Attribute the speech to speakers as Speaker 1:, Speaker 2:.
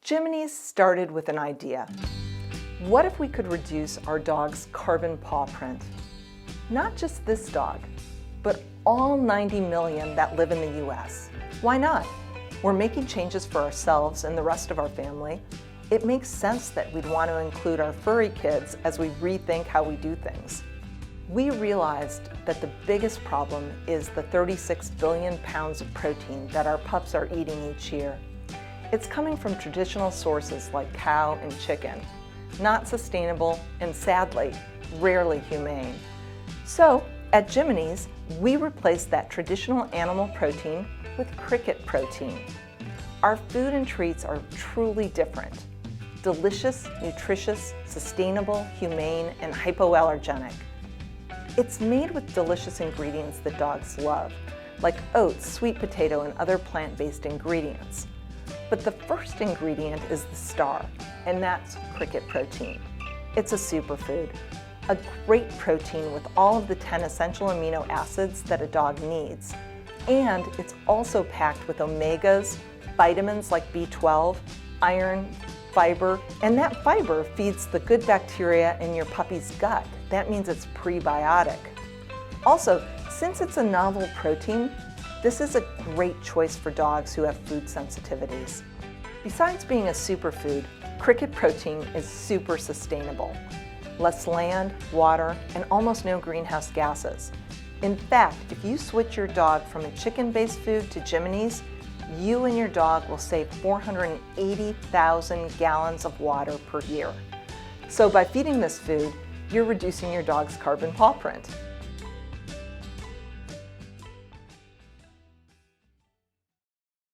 Speaker 1: Jiminy started with an idea. What if we could reduce our dog's carbon paw print? Not just this dog, but all 90 million that live in the US. Why not? We're making changes for ourselves and the rest of our family. It makes sense that we'd want to include our furry kids as we rethink how we do things. We realized that the biggest problem is the 36 billion pounds of protein that our pups are eating each year. It's coming from traditional sources like cow and chicken, not sustainable and sadly, rarely humane. So at Jiminy's, we replaced that traditional animal protein with cricket protein. Our food and treats are truly different. Delicious, nutritious, sustainable, humane, and hypoallergenic. It's made with delicious ingredients that dogs love, like oats, sweet potato, and other plant-based ingredients. But the first ingredient is the star, and that's cricket protein. It's a superfood, a great protein with all of the 10 essential amino acids that a dog needs. And it's also packed with omegas, vitamins like B12, iron, fiber, and that fiber feeds the good bacteria in your puppy's gut. That means it's prebiotic. Also, since it's a novel protein, this is a great choice for dogs who have food sensitivities. Besides being a superfood, cricket protein is super sustainable. Less land, water, and almost no greenhouse gases. In fact, if you switch your dog from a chicken-based food to Jiminy's, you and your dog will save 480,000 gallons of water per year. So by feeding this food, you're reducing your dog's carbon paw print.